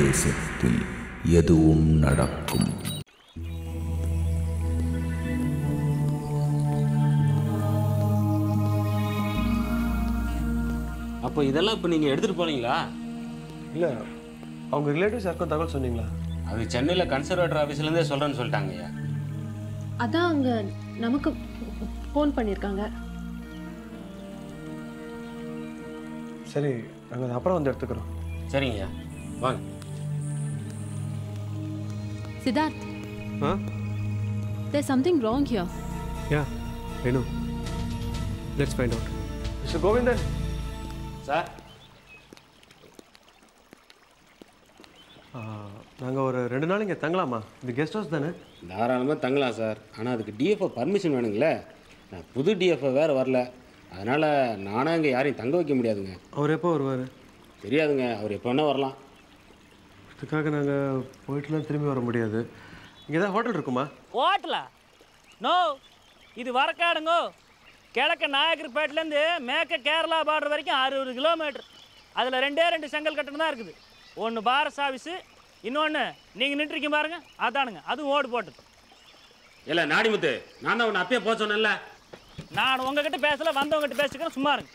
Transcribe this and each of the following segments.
பிரதேசத்தில் எதுவும் நடக்கும். அப்போ இதெல்லாம் இப்போ நீங்கள் எடுத்துகிட்டு போனீங்களா? இல்லை, அவங்க ரிலேட்டிவ்ஸ் யாருக்கும் தகவல் சொன்னீங்களா? அது சென்னையில் கன்சர்வேட்டர் ஆஃபீஸ்லேருந்தே சொல்கிறேன்னு சொல்லிட்டாங்கய்யா. அதான் அவங்க நமக்கு ஃபோன் பண்ணியிருக்காங்க. சரி, நாங்கள் அதை அப்புறம் வந்து எடுத்துக்கிறோம். சரிங்கய்யா, வாங்க. Siddharth, Huh? there's something wrong here. Yeah, I know. Let's find out. Mr. Govindan. Sir, நாங்கள் ஒரு 2 நாள் இங்கே தங்கலாமா? இந்த கெஸ்ட் ஹவுஸ் தானே? தாராளமாக தங்கலாம் சார். ஆனால் அதுக்கு டிஎஃப்ஓ பர்மிஷன் வேணுங்களே. நான் புது டிஎஃப்ஓ வேறு வரல. அதனால் நானும் இங்கே யாரையும் தங்க வைக்க முடியாதுங்க. அவர் எப்போ வருவார்? தெரியாதுங்க, அவர் எப்போ வேணால் வரலாம். இதுக்காக நாங்கள் போயிட்டுலாம் திரும்பி வர முடியாது. இங்கே தான் ஹோட்டல் இருக்குமா? ஹோட்டலா? நோ, இது வரக்காடுங்கோ. கிழக்க நாயக்கர்பேட்டிலேருந்து மேற்க கேரளா பார்டர் வரைக்கும் 60 கிலோமீட்டர். அதில் 2 செங்கல் கட்டணம் தான் இருக்குது. ஒன்று பாரஸ் ஆஃபீஸு, இன்னொன்று நீங்கள் நின்றுருக்கீங்க பாருங்க, அதானுங்க. அதுவும் ஓடு போட்டது. இல்லை நாடிமுத்து, நான் தான் உன்னை அப்பயே போக சொன்னேன்ல. நான் உங்ககிட்ட பேசல, வந்தவங்ககிட்ட பேசிக்கிறேன், சும்மா இருங்க.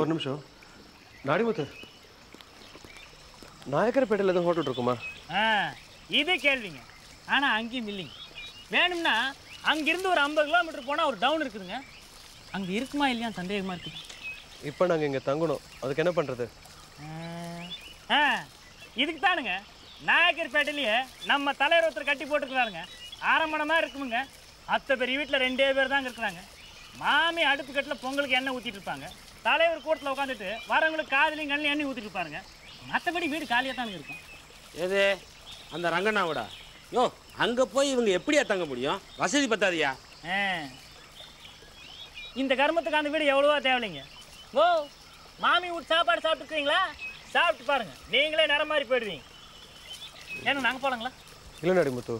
ஒரு நிமிஷம். நாடிமுத்து, நாயக்கர்பேட்டையில் எதுவும் ஹோட்டல் இருக்குமா? இதே கேள்விங்க. ஆனால் அங்கேயும் இல்லைங்க. வேணும்னா அங்கிருந்து ஒரு 50 கிலோமீட்டர் போனால் ஒரு டவுன் இருக்குதுங்க. அங்கே இருக்குமா இல்லையா சந்தேகமாக இருக்குது. இப்போ நாங்கள் இங்கே தங்கணும், அதுக்கு என்ன பண்ணுறது? இதுக்கு தானுங்க நாயக்கர்பேட்டையிலேயே நம்ம தலைவர் ஒருத்தர் கட்டி போட்டுருக்குறாருங்க. ஆரம்பமாக இருக்குமுங்க. அத்தை பெரிய வீட்டில் 2 பேர் தாங்க இருக்கிறாங்க. மாமி அடுப்பு கட்டில் பொங்கலுக்கு எண்ணெய் ஊற்றிட்டு இருப்பாங்க. தலைவர் கூட்டத்தில் உட்காந்துட்டு வரவங்களுக்கு காதலையும் கண்ணில் எண்ணெய் ஊற்றிட்டு இருப்பாருங்க. மற்றபடி வீடு காலியாக தானுங்க இருக்கும். எது அந்த ரங்கண்ணாவோட? யோ, அங்கே போய் இவங்க எப்படியா தங்க முடியும்? வசதி பத்தாதியா? இந்த கர்மத்துக்கு அந்த வீடு எவ்வளோவா தேவையில்லைங்க. ஓ, மாமி வீட்டு சாப்பாடு சாப்பிட்டுருக்கீங்களா? சாப்பிட்டு பாருங்க, நீங்களே நேரம் மாதிரி போயிடுவீங்க. ஏன்னா நாங்கள் போகலாங்களா? இல்லை நாடிமுத்து,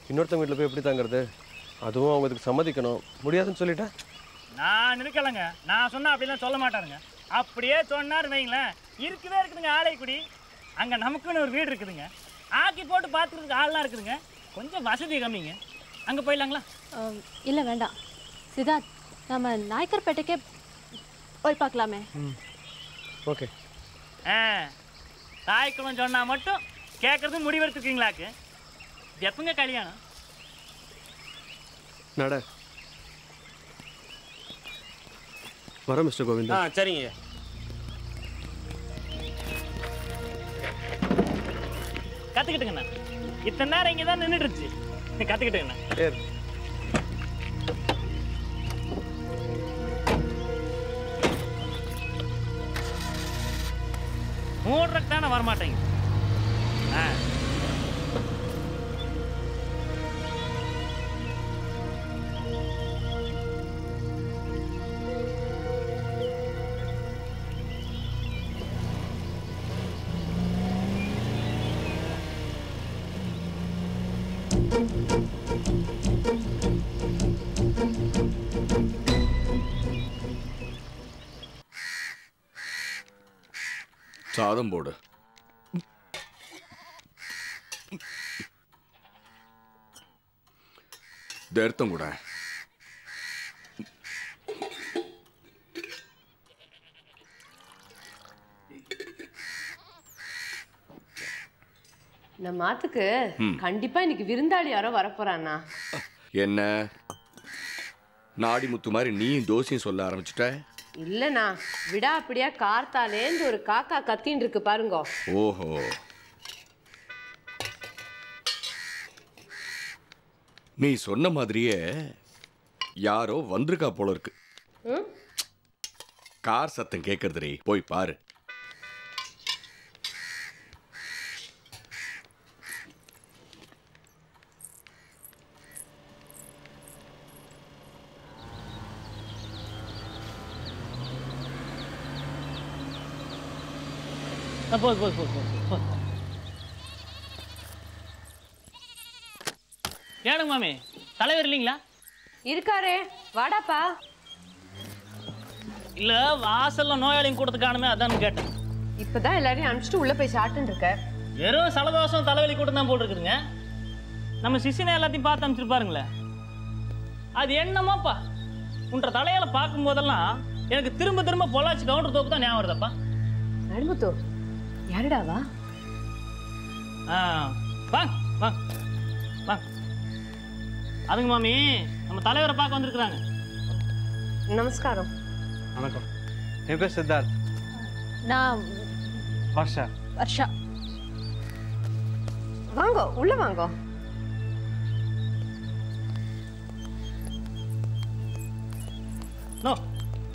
இன்னொருத்தவங்க வீட்டில் போய் எப்படி தாங்கிறது? அதுவும் அவங்க இதுக்கு சம்மதிக்கணும். முடியாதுன்னு சொல்லிட்டேன். நான் இருக்கலைங்க. நான் சொன்னால் அப்படிலாம் சொல்ல மாட்டாருங்க. அப்படியே சொன்னார் வைங்களேன், இருக்கவே இருக்குதுங்க ஆலைக்குடி. அங்கே நமக்குன்னு ஒரு வீடு இருக்குதுங்க. ஆக்கி போட்டு பார்த்துக்கிறதுக்கு ஆள்லாம் இருக்குதுங்க. கொஞ்சம் வசதி கம்மிங்க. அங்கே போயிடலாங்களா? இல்லை வேண்டாம் சித்தார்த், நம்ம நாயக்கர்பேட்டைக்கே போய் பார்க்கலாமே. ஓகே. தாய்க்குளம் சொன்னால் மட்டும் கேட்குறது முடிவெடுத்துருக்கீங்களாக்கு? இது எப்போங்க கல்யாணம்? நட வர மிஸ்டர் கோவிந்தா. சரிங்க. கற்றுக்கிட்டுங்கண்ணா. இத்தனை நேரம் இங்கே தான் நின்றுடுச்சு. கற்றுக்கிட்டுங்கண்ணா. சரி. மூடுறதுக்கு தானே வரமாட்டேங்க. சாதம் போடு. தேர்த்தம் கூட. நம்ம ஆத்துக்கு கண்டிப்பா இன்னைக்கு விருந்தாளி யாரோ வரப்போறானா? என்ன நாடிமுத்து மாதிரி நீயும் தோசையும் சொல்ல ஆரம்பிச்சுட்ட? இல்லண்ணா, விடா அப்படியா கார்த்தாலேந்து ஒரு காக்கா கத்தின்னு இருக்கு பாருங்க. ஓஹோ, நீ சொன்ன மாதிரியே யாரோ வந்திருக்கா போல இருக்கு. கார் சத்தம் கேட்கறதுரே, போய் பாரு. ஏனுங்க மாமி, தலைவர் இல்லைங்களா? இருக்காரே, வாடாப்பா. இல்ல வாசல்ல நோயாளிங்க கூடத்து காணுமே, அதான் கேட்டேன். இப்பதான் எல்லாரையும் அனுப்பிச்சிட்டு உள்ள போய் சாப்பிட்டு இருக்க. வெறும் சலதோஷம் தலைவலி கூட்டம் தான் போட்டிருக்குதுங்க. நம்ம சிசினை எல்லாத்தையும் பார்த்து அமைச்சிருப்பாருங்களே, அது என்னமாப்பா உன்ற தலையால பார்க்கும் போதெல்லாம் எனக்கு திரும்ப திரும்ப பொள்ளாச்சி கவுண்டர் தோப்பு தான் ஞாபகம் வருதப்பா. நடுமுத்து யாருடாவா? வாங்க வாங்க வாங்க. அதுங்க மாமி, நம்ம தலைவரை பார்க்க வந்திருக்கிறாங்க. நமஸ்காரம். வணக்கம். என் பேர் சித்தார்த். நான் வர்ஷா. வர்ஷா. வாங்கோ, உள்ள வாங்கோ. நோ,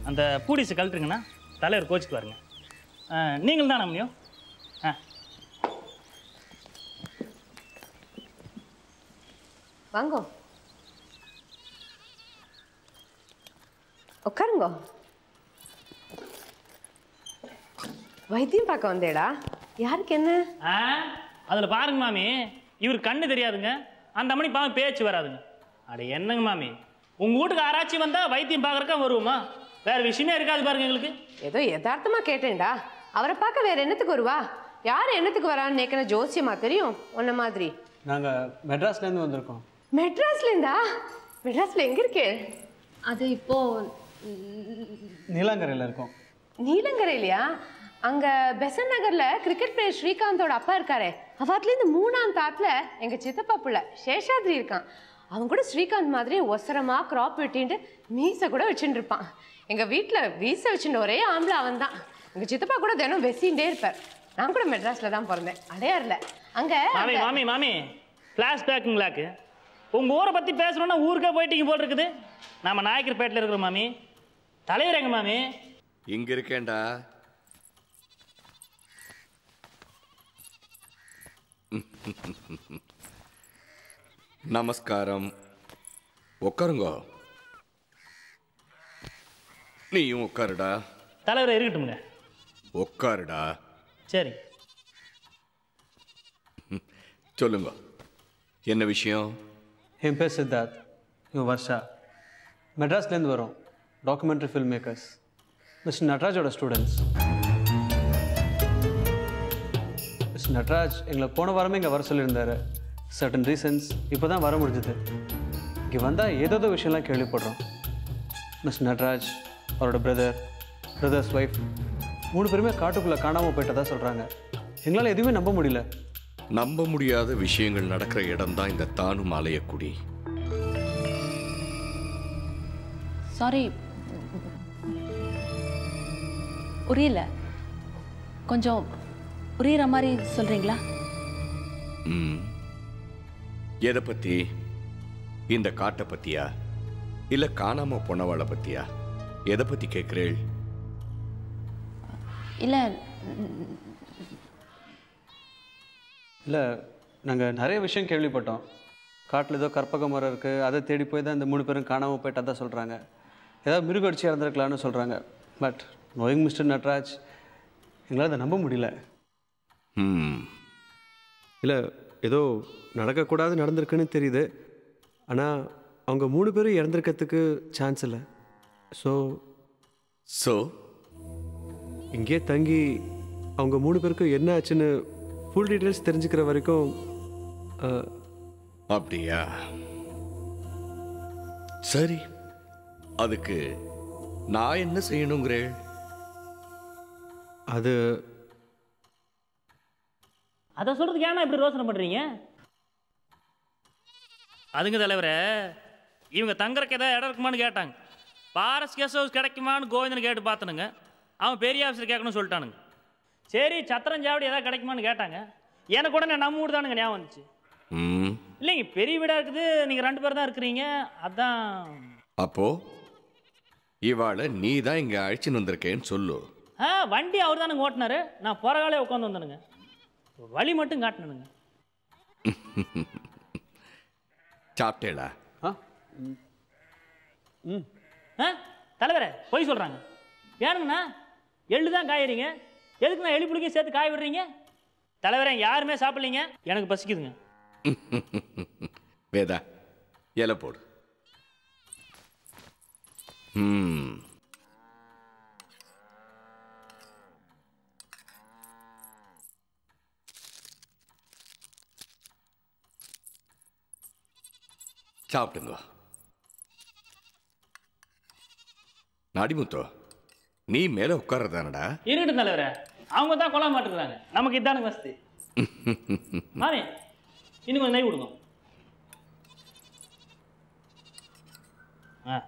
அந்த பூடிஸை கழட்டுருங்கண்ணா, தலைவர் கோச்சுக்கு வாருங்க. நீங்கள் தான் நம்மளையும் வாங்கோ, உட்காருங்கோ. வைத்தியம் பார்க்க வந்தேடா? யாருக்கு என்ன? அதில் பாருங்க மாமி, இவர் கண்ணு தெரியாதுங்க, அந்த மணி பாவம் பேச்சு வராதுங்க. அட என்னங்க மாமி, உங்கள் வீட்டுக்கு ஆராய்ச்சி வந்தால் வைத்தியம் பார்க்குறக்கா வருவோமா? வேறு விஷயமே இருக்காது பாருங்க எங்களுக்கு. ஏதோ யதார்த்தமா கேட்டேன்டா. அவரை பார்க்க வேற என்னத்துக்கு வருவா? யார் என்னத்துக்கு வரான்னு நேக்கிற ஜோசியமா தெரியும் உன்ன மாதிரி? நாங்கள் மெட்ராஸ்லேருந்து வந்திருக்கோம். மெட்ராஸ்லேருந்தா? மெட்ராஸ்ல எங்க இருக்கு? அது இப்போ நீலாங்கரையில் இருக்கோம். நீலங்கரையிலையா? அங்க பெசன் நகர்ல கிரிக்கெட் பிளேயர் ஸ்ரீகாந்தோட அப்பா இருக்காரே, அவர்லேருந்து 3ஆம் தாத்துல எங்க சித்தப்பா புள்ள சேஷாத்ரி இருக்கான். அவன் கூட ஸ்ரீகாந்த் மாதிரி ஒசரமா கிராப் வெட்டின்ட்டு மீசை கூட வச்சுட்டு இருப்பான். எங்க வீட்டுல மீசை வச்சுட்டு ஒரே ஆம்பளை அவன் தான். எங்க சித்தப்பா கூட தினம் வெசின்டே இருப்பார். நான் கூட மெட்ராஸ்ல தான் பிறந்தேன், அடையாறுல. அங்க மாமி மாமி மாமி ஃப்ளாஷ்பேக்குங்களாக்கு உங்கள் ஊரை பற்றி பேசணுன்னா ஊருக்கே போயிட்டீங்க போல் இருக்குது. நம்ம நாயக்கர்பேட்டில் இருக்கிறோம் மாமி. தலைவர் எங்க மாமி? இங்க இருக்கேன்டா. நமஸ்காரம். உட்காருங்கோ. நீயும் உட்காருடா. தலைவர் இருக்கட்டுமுங்க. உட்காருடா. சரி, சொல்லுங்க, என்ன விஷயம்? என் பேர் சித்தார்த். இவன் வர்ஷா. மெட்ராஸ்லேருந்து வரோம். Documentary film makers. மிஸ்டர் நட்ராஜோட ஸ்டூடெண்ட்ஸ். மிஸ்டர் நட்ராஜ் எங்களை போன வாரமே இங்கே வர சொல்லியிருந்தாரு. சர்டன் ரீசன்ஸ் இப்போ தான் வர முடிஞ்சுது. இங்கே வந்தால் ஏதோ விஷயம்லாம் கேள்விப்படுறோம். மிஸ்டர் நட்ராஜ், அவரோட பிரதர்ஸ் ஒய்ஃப் 3 பேருமே காட்டுக்குள்ளே காணாமல் போயிட்டதா சொல்கிறாங்க. எங்களால் எதுவுமே நம்ப முடியல. நம்ப முடியாத விஷயங்கள் நடக்கிற இடம் தான் இந்த தானும் ஆலயக்குடி. சாரி, புரியல. கொஞ்சம் புரியுற மாதிரி சொல்றீங்களா? எதை பத்தி? இந்த காட்டை பத்தியா இல்ல காணாம போனவாளை பத்தியா? எதை பத்தி கேட்கிறேள்? இல்லை இல்லை, நாங்கள் நிறைய விஷயம் கேள்விப்பட்டோம். காட்டில் ஏதோ கற்பக மரம் இருக்குது, அதை தேடி போய் தான் இந்த 3 பேரும் காணாமல் போயிட்டா சொல்கிறாங்க. ஏதாவது மிருகடிச்சு இறந்துருக்கலான்னு சொல்கிறாங்க. பட் நோயிங் மிஸ்டர் நட்ராஜ், எங்களால் அதை நம்ப முடியல. இல்லை, ஏதோ நடக்கக்கூடாது நடந்திருக்குன்னு தெரியுது. ஆனால் அவங்க 3 பேரும் இறந்துருக்கிறதுக்கு சான்ஸ் இல்லை. ஸோ இங்கேயே தங்கி அவங்க 3 பேருக்கும் என்ன ஆச்சுன்னு ஃபுல் டீட்டெயில்ஸ் தெரிஞ்சுக்கிற வரைக்கும். அப்படியா? சரி, அதுக்கு நான் என்ன செய்யணுங்கிறேன்? அது அதை சொல்கிறதுக்கு ஏன்னா இப்படி யோசனை பண்ணுறீங்க? அதுங்க தலைவரே, இவங்க தங்குறக்கு ஏதாவது இடம் இருக்குமான்னு கேட்டாங்க. பாரஸ் கெஸ்ட் ஹவுஸ் கிடைக்குமான்னு கோவிந்தன் கேட்டு பார்த்தனுங்க. அவன் பெரிய ஆஃபீஸர் கேட்கணும்னு சொல்லிட்டானுங்க. சரி, சத்திரஞ்சாவடி ஏதாவது கிடைக்குமான்னு கேட்டாங்க. எனக்கு உடனே நம்ம வீடு தானுங்க ஞாபகம் வந்துச்சு. இல்லைங்க, பெரிய வீடாக இருக்குது, நீங்கள் 2 பேர் தான் இருக்கிறீங்க, அதான். அப்போ இவாளை நீ தான் இங்கே அழைச்சின்னு வந்திருக்கேன்னு சொல்லு. வண்டி அவர் தானுங்க ஓட்டினாரு, நான் புறகாலே உட்காந்து வந்தேனுங்க. வழி மட்டும் காட்டினனுங்க. சாப்பிட்டேளா? தலைவரே போய் சொல்கிறாங்க. ஏனுங்கண்ணா, எள்ளு தான் காயறீங்க, எதுக்குண்ணா எள்ளு புளிக்க சேர்த்து காய விடுறீங்க? தலைவரே யாருமே சாப்பிட்லீங்க, எனக்கு பசிக்குதுங்க. வேதா, இலை போடு. சாப்பிடுங்க. நாடிமுத்தோ, நீ மேல உட்கார்றதானடா? இருக்கட்டும் தலைவரே, அவங்க தான் கொல்ல மாட்டேங்கிறாங்க, நமக்கு இதானுங்க வசதி. மாமி இன்னும் கொஞ்சம் நெய் கொடுங்க. ஆ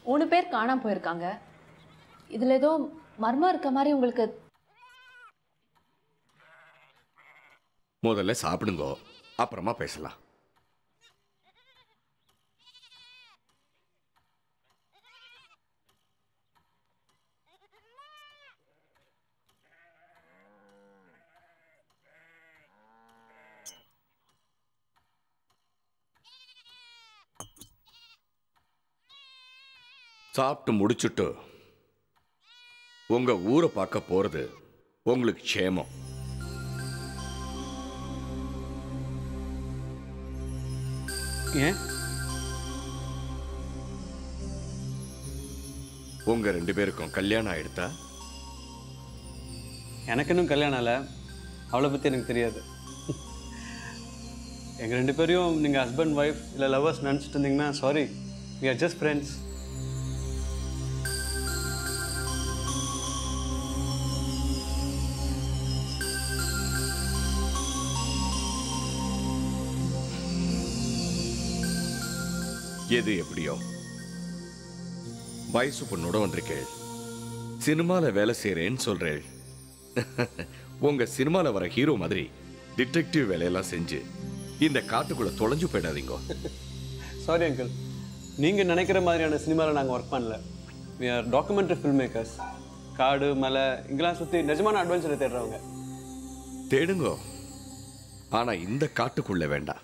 3 பேர் காணாம போயிருக்காங்க. இதுல ஏதோ மர்மம் இருக்க மாதிரி உங்களுக்கு? முதல்ல சாப்பிடுங்க, அப்புறமா பேசலாம். சாப்பிட்டு முடிச்சுட்டு உங்க ஊரை பார்க்க போறது உங்களுக்கு க்ஷேமம். ஏன்? உங்க 2 பேருக்கும் கல்யாணம் ஆயிடுதா? எனக்கு இன்னும் கல்யாணம் இல்லை, அவளை பற்றி எனக்கு தெரியாது. எங்கள் 2 பேரையும் நீங்கள் ஹஸ்பண்ட் ஒய்ஃப் இல்லை லவர்ஸ் நினச்சிட்டு இருந்தீங்கன்னா sorry, we are just friends. எது எப்படியோ வயசு பொண்ணோட வந்திருக்கேள், சினிமால வேலை செய்யறேன்னு சொல்றேள். உங்க சினிமால வர ஹீரோ மாதிரி டிடெக்டிவ் வேலையெல்லாம் செஞ்சு இந்த காட்டுக்குள்ள தொலைஞ்சு போயிடாதீங்க. சாரி அங்கிள், நீங்கள் நினைக்கிற மாதிரியான சினிமாவில் நாங்கள் ஒர்க் பண்ணல. we are documentary filmmakers. காடு மலை இங்கெல்லாம் சுற்றி நிஜமான அட்வென்ச்சரை தேடுறவங்க. தேடுங்க, ஆனா இந்த காட்டுக்குள்ள வேண்டாம்.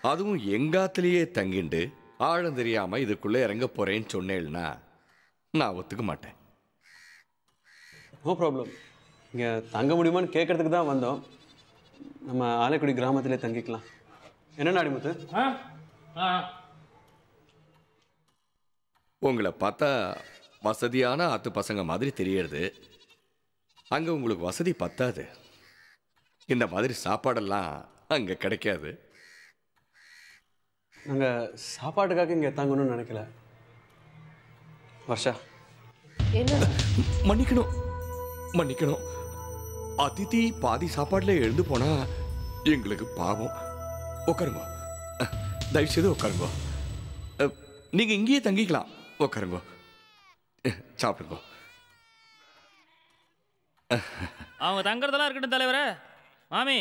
அதுவும் எங்காத்திலேயே தங்கிண்டு ஆழம் தெரியாம இதுக்குள்ள இறங்க போறேன்னு சொன்னேன்னா நான் ஒத்துக்க மாட்டேன். நோ ப்ராப்ளம், இங்கே தங்க முடியுமான்னு கேட்கறதுக்கு தான் வந்தோம். நம்ம ஆலைக்குடி கிராமத்திலே தங்கிக்கலாம். என்ன நாடிமுத்து? உங்களை பார்த்தா வசதியான ஆத்து பசங்க மாதிரி தெரியறது. அங்க உங்களுக்கு வசதி பத்தாது. இந்த மாதிரி சாப்பாடெல்லாம் அங்க கிடைக்காது. நாங்கள் சாப்பாட்டுக்காக இங்கே தங்கணும்னு நினைக்கல. வர்ஷா, என்ன? மன்னிக்கணும் மன்னிக்கணும், அதிதி பாதி சாப்பாடுல எழுந்து போனா எங்களுக்கு பாவம். உட்காருங்க, தயவு செய்து உட்காருங்க. நீங்க இங்கேயே தங்கிக்கலாம். உட்காருங்க, சாப்பிடுங்க. அவங்க தங்குறதெல்லாம் இருக்கட்டும் தலைவரே. மாமி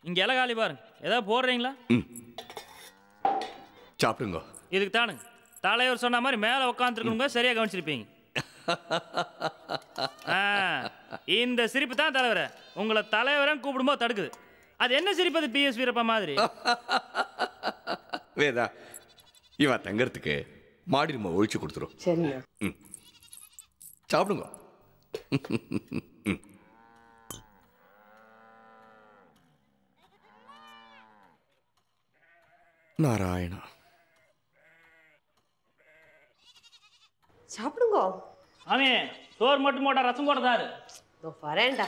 இங்க இலகாலி பாருங்க, ஏதாவது போடுறீங்களா? சாப்பிடுங்க. இதுக்கு தானுங்க தலைவர் சொன்ன மாதிரி மேலே உட்காந்துருக்கணுங்க, சரியா கவனிச்சிருப்பீங்க. இந்த சிரிப்பு தான் தலைவரை உங்களை தலைவரன் கூப்பிடும்போது தடுக்குது. அது என்ன சிரிப்பு? அது PS வீரப்பா மாதிரி. வேதா, இவன் தங்கறதுக்கு மாடி நம்ம ஒழிச்சு கொடுத்துரும். சரிங்க. சாப்பிடுங்க. நாராயணா, சாப்பிடுங்க. மாமி சோறு மட்டும் போட்டா ரசம் போட்டதாரு. வரேன்டா.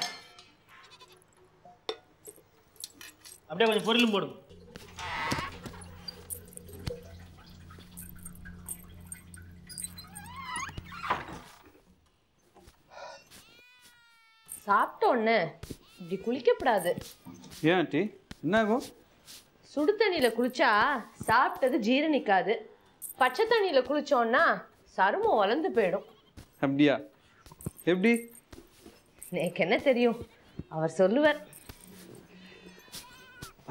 அப்படியே கொஞ்சம் பொருளும் போடும். சாப்பிட்டோன்னு இப்படி குளிக்கப்படாது. ஏன் ஆண்டி, என்ன ஆகும்? சுடு தண்ணியில குளிச்சா சாப்பிட்டது ஜீரணிக்காது. பச்சை தண்ணியில குளிச்சோன்னா சருமம் வளர்ந்து போயிடும். அப்படியா? எப்படி? எனக்கு என்ன தெரியும், அவர் சொல்லுவார்.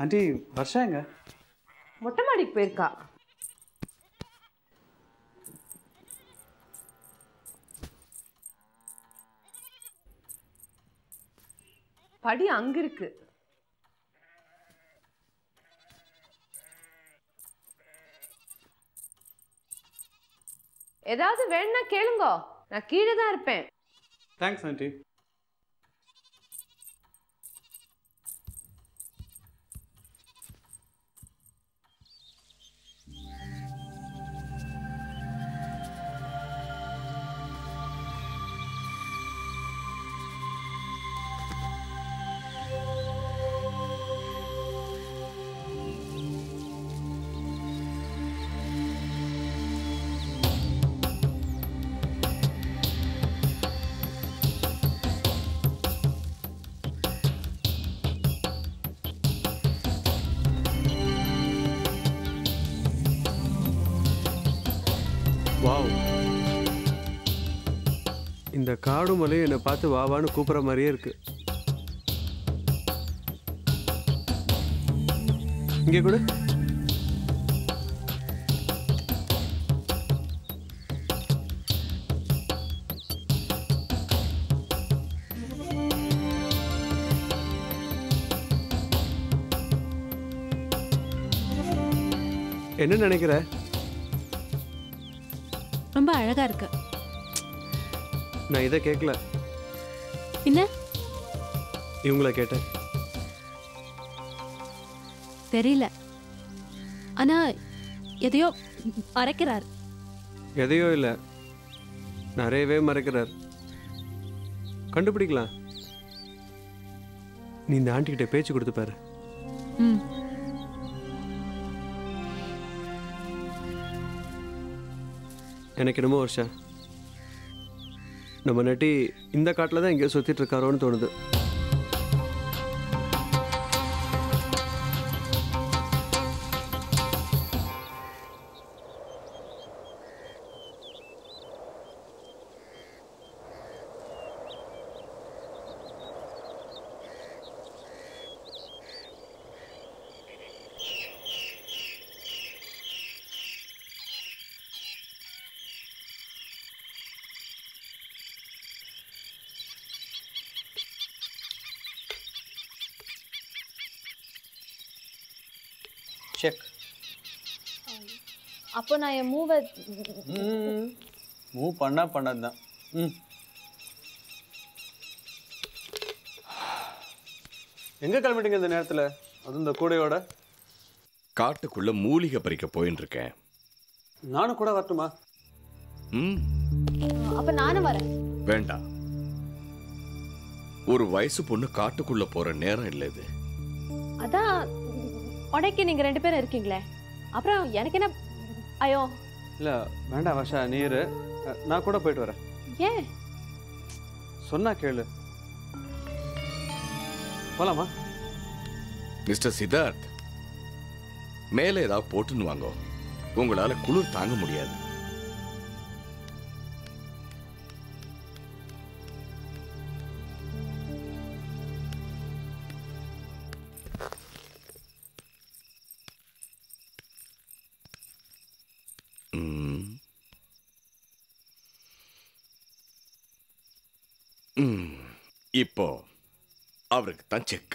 ஆண்டி, வர்ஷா எங்க? மொட்டை மாடிக்கு போயிருக்கா. படி அங்க இருக்கு. ஏதாவது வேணும்னா கேளுங்க, நான் கீழே தான் இருப்பேன். Thanks aunty. வாவ், இந்த காடு மலையும் என்னை பார்த்து வாவான்னு கூப்பிட்ற மாதிரியே இருக்கு. இங்கே கூட என்ன நினைக்கிற? ரொம்ப அழகா இருக்கு. நான் இதை கேட்கல, என்ன இவங்கள கேட்டேன். தெரியல, ஆனா எதையோ மறைக்கிறார். எதையோ இல்லை, நிறையவே மறைக்கிறார். கண்டுபிடிக்கலாம். நீ இந்த ஆண்டிக்கிட்ட பேச்சு கொடுத்து பாரு. ம், எனக்கு என்னமோ வருஷா, நம்ம நட்டி இந்த காட்டில் தான் எங்கேயோ சுற்றிட்டு இருக்காரோன்னு தோணுது. செக். அப்போ நான் என் மூவை மூவ் பண்ணது தான். ம், எங்கே கிளம்பிட்டீங்க இந்த நேரத்தில், அதுவும் இந்த கூடையோட? காட்டுக்குள்ள மூலிகை பறிக்க போயின்னு இருக்கேன். நானும் கூட வரட்டுமா? ம், அப்ப நானும் வரேன். வேண்டாம். ஒரு வயசு பொண்ணு காட்டுக்குள்ள போற நேரம் இல்லை இது. அதான் உடைக்கு நீங்க 2 பேரும் இருக்கீங்களே, அப்புறம் எனக்கு என்ன? ஐயோ இல்லை வேண்டாம் வர்ஷா, நீ இரு, நான் கூட போயிட்டு வரேன். ஏன்? சொன்னா கேளு. போலாமா? மிஸ்டர் சித்தார்த், மேலே ஏதாவது போட்டுன்னு வாங்க, உங்களால குளிர் தாங்க முடியாது. இப்போ அவருக்கு தான் செக்.